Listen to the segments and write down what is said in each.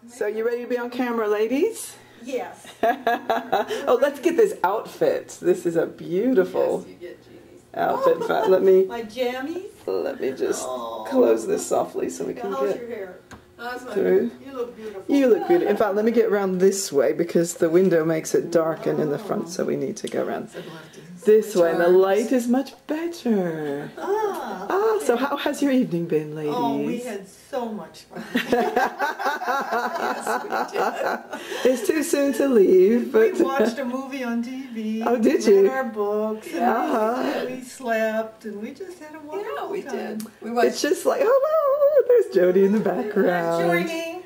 So you ready to be on camera, ladies? Yes. Oh, let's get this outfit. This is a beautiful outfit. In fact, let me My jammies. let me just close this softly so we can How's get your hair? through. You look beautiful. You look beautiful. In fact, let me get around this way because the window makes it darken in the front, so we need to go around this way. And the light is much better. So how has your evening been, ladies? Oh, we had so much fun. Yes, we did. It's too soon to leave, but We watched a movie on TV. Oh, did we you? read our books. And we slept, and we just had a wonderful Yeah, we time. did. We watched. it's just like, hello, there's Jody in the background. Joining.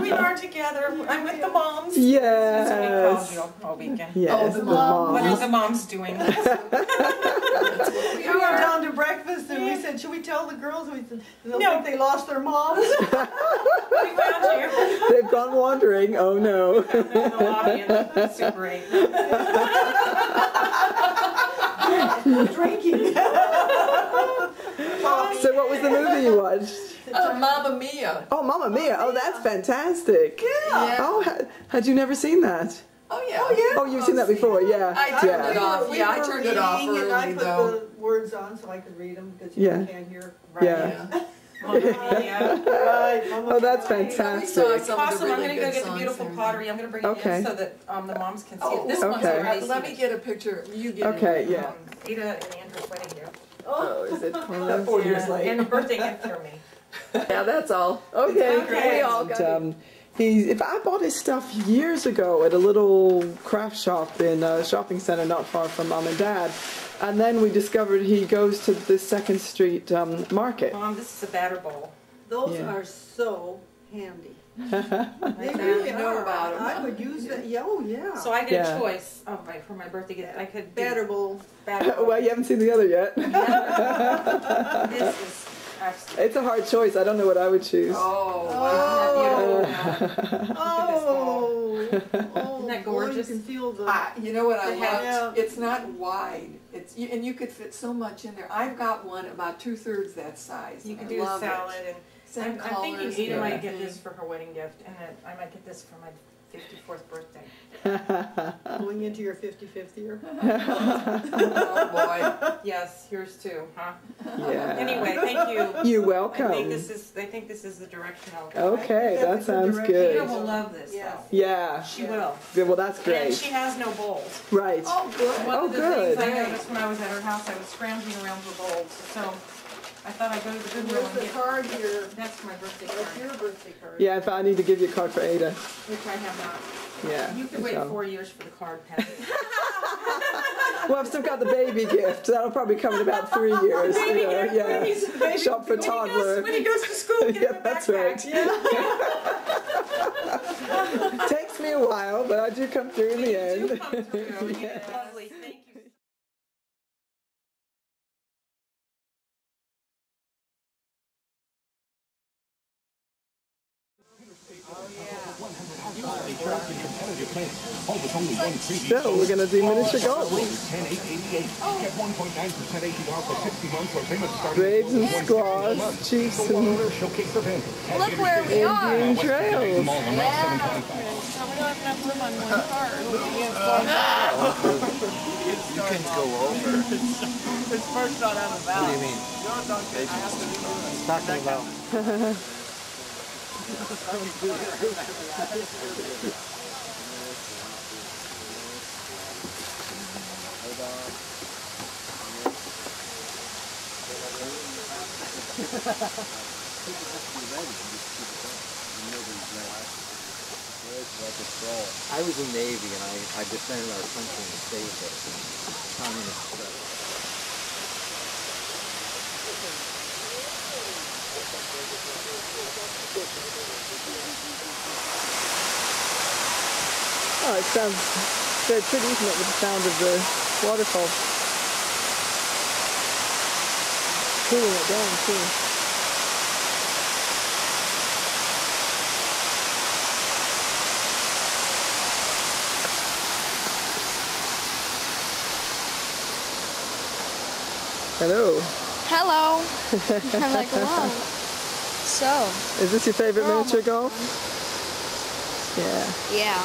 We are together. I'm with the moms. Yes. That's what we called you all weekend. Yes, Oh, the mom. What moms. are the moms doing? That's what we We went are. down to breakfast, and we said, should we tell the girls? We said, they'll No. think they lost their moms. We found you. They've gone wandering. Oh no. They're in the lobby and Super 8. Drinking. So what was the movie you watched? Mamma Mia. Oh, Mamma Mia. Oh, that's fantastic. Yeah. Oh, had you never seen that? Oh yeah. Oh, you've seen that before, yeah. I turned it Yeah. off. Yeah, I turned it off And I early put though. the words on so I could read them because you Yeah. can't hear. Right. Yeah. Yeah. Right. Mama Oh, that's Mia. We saw fantastic. some of the Awesome. I'm really going to go good get the songs beautiful there. pottery. I'm going to bring it Okay. in so that the moms can see Oh, it. This one's okay. already Let me seen. get a picture. You get Okay, it. yeah. Ada and Andrew's wedding gift. Oh, is it close? 4 years late. And a birthday gift for me. Yeah, that's all. Okay. Okay. We all got it. If I bought his stuff years ago at a little craft shop in a shopping center not far from Mom and Dad, and then we discovered he goes to the 2nd Street market. Mom, this is a batter bowl. Those Yeah. are so handy. They I really know are. about 'em. I would use that. Yeah, oh, yeah. So I get Yeah. a choice for my birthday gift. I could do Batter bowl. batter bowl. Well, you haven't seen the other yet. This is absolutely. It's a hard choice. I don't know what I would choose. Oh, wow. Oh, Isn't that gorgeous? Boy, you can feel the. You know what I Yeah. loved? It's not wide. And you could fit so much in there. I've got one about 2/3 that size. You can I do a love salad, it. and Same I'm thinking colors Ada and might get everything. this for her wedding gift, and then I might get this for my 54th birthday. Going into your 55th year. Oh boy. Yes, yours too, huh? Yeah. Anyway, thank you. You're I welcome. think this is the direction I'll go. Okay, that That's a sounds direction. Ada good. will love this. Yeah. Though. Yeah. She will. Good. Well, that's And great. she has no bowls. Right. Oh, good. One Oh, of the good. things I noticed when I was at her house, I was scrounging around for bowls. So I thought I'd go to the Goodwill Where's and the get. card here? That's my birthday That's card, your birthday card. Yeah, if I need to give you a card for Ada. which I have not. Yeah. You could wait so. 4 years for the card, Pat. Well, I've still got the baby gift. That'll probably come in about 3 years. Baby you know, gift, yeah. baby. Shop for toddler. When he goes to school, get him Yeah, a that's backpack. right. Takes me a while, but I do come through in the You end. do come through. Yes. Lovely. Thank you. So we're gonna do miniature golf. Braves and squaws, Chiefs and Look where we are. Indian trails. You can go over. It's first not out of the What do valley. you mean? It's talking about. I was in Navy and I defended our country and saved it from communist threat. Oh, it sounds very pretty, isn't it, with the sound of the waterfall. Cooling it down, too. Hello. Hello. I'm like, wow. so. Is this your favorite They're miniature almost golf? Yeah. Yeah.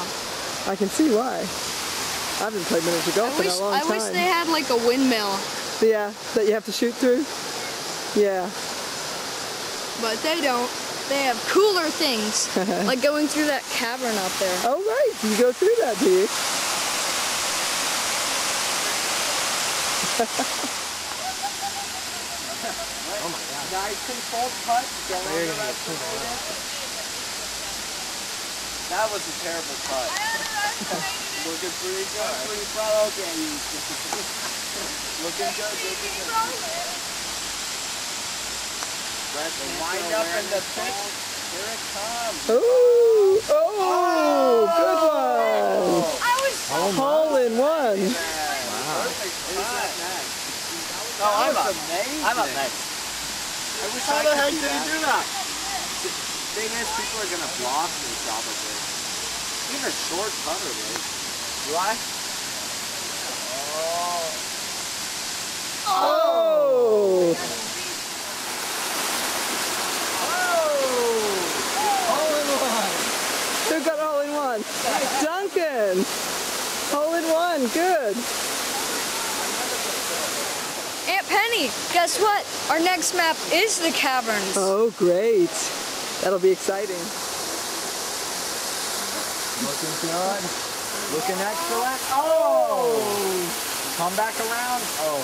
I can see why. I haven't played miniature golf in a long time. I wish they had like a windmill. Yeah, that you have to shoot through? Yeah. But they don't. They have cooler things. Like going through that cavern up there. Oh, right. You go through that, do you? Oh my god. Nice controlled putt. That was a terrible putt. Looking pretty good. Pretty proud. Okay. Looking good. Wind up in the pitch. Here it comes. Ooh. Oh, good one. Hole in one. Perfect putt. No, I'm up. Amazing. I'm up next. I wish How I the could heck do did that. he do that? Thing is, people are gonna block me probably. Even a short putter, right? Do I? Oh. Who got all in one? Duncan. Hole in one. Good. Aunt Penny, guess what? Our next map is the caverns. Oh, great. That'll be exciting. Looking good. Looking excellent. Oh! Come back around. Oh.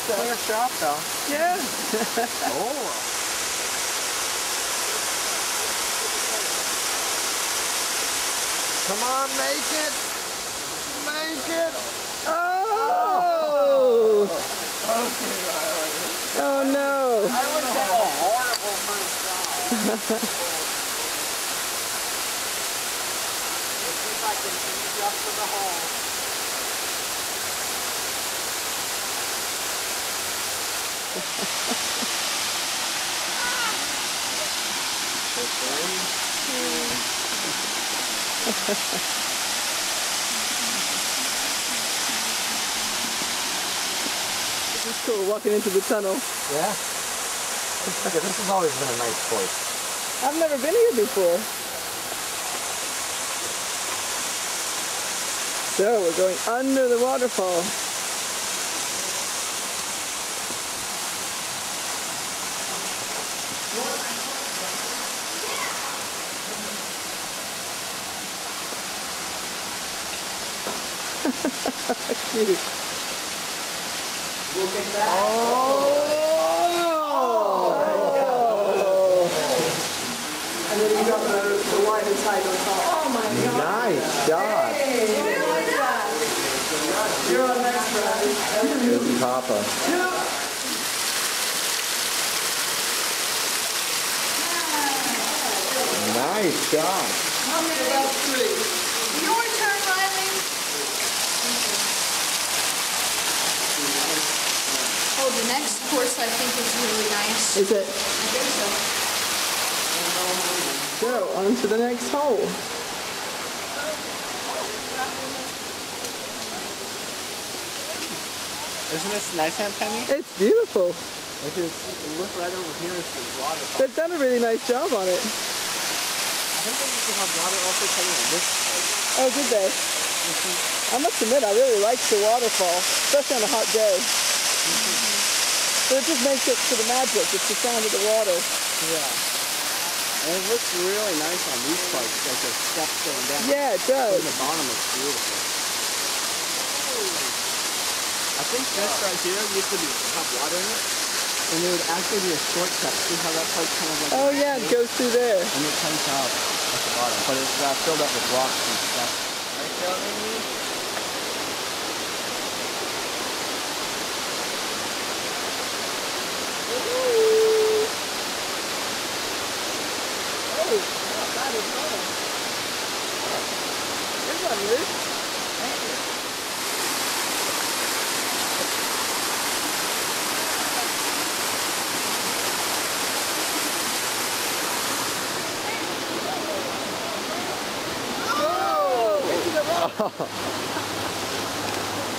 Clear shot though. Yeah. Oh. Come on, make it. Make it. Oh. Oh no. I would have a horrible first shot. Let's see if I can ease up to the hole. This is cool, walking into the tunnel. Yeah. This has always been a nice place. I've never been here before. So we're going under the waterfall. Cute. And then you got the wine inside on top. Oh my god. Nice shot. You're on next, Brad. Good Papa. Nice shot. About three. Your turn, Riley. Oh, the next course I think is really nice. Is it? I think so. So, on to the next hole. Isn't this nice, Aunt Penny? It's beautiful. Look right over here is the waterfall. They've done a really nice job on it. I think they used to have water also coming in this place. Oh, did they? I must admit, I really like the waterfall, especially on a hot day. But it just makes it to the magic. It's the sound of the water. Yeah. And it looks really nice on these parts. It's like there's steps going down. Yeah, it But does. the bottom is beautiful. I think this right here used to have water in it. And there would actually be a shortcut. See how that part's kind of like Oh yeah, it goes through there. and it comes out at the bottom. But it's filled up with rocks and stuff. Right down in here. Oh, not bad at all. Here's one, Luke. Thank you.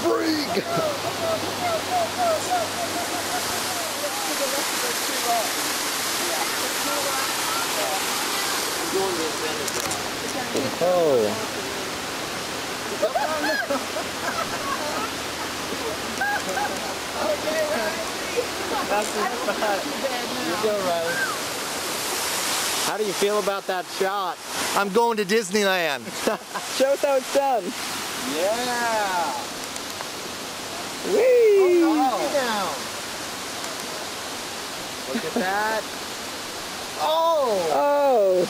Freak! Oh. That's the spot. You go, Riley. How do you feel about that shot? I'm going to Disneyland. Show us how it's done. Yeah. Whee! Down. Look at that. Oh! Oh!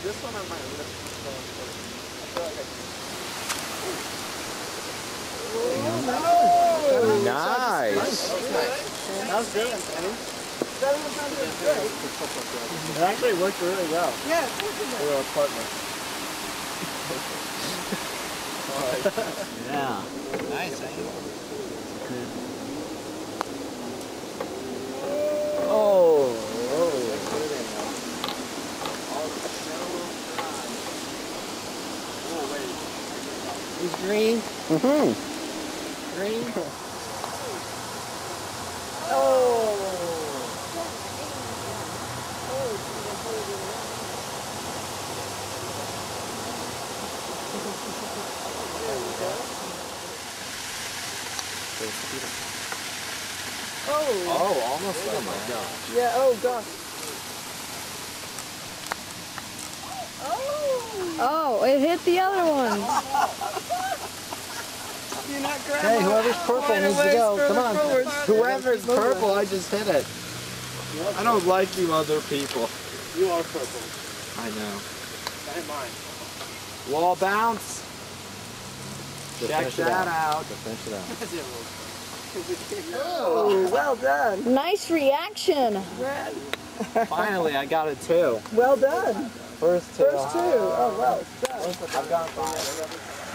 This one on my list is going first. I feel like I Nice. That was good, Penny. It actually worked really well. Yeah, it's working We were a partner. Yeah. Nice, eh? Oh. He's green. Mm-hmm. Green. Oh. Oh, Almost like my gosh. yeah, oh gosh. Oh, it hit the other one. You're not Hey, whoever's purple needs to go. Come on. Whoever's purple, I just hit it. I don't like you other people. You are purple. I know. I hit mine. Wall bounce. Check that out. Finish it out. Oh, well done. Nice reaction. Finally, I got it too. Well done. First two. First two. Oh, well done. I've gone 5.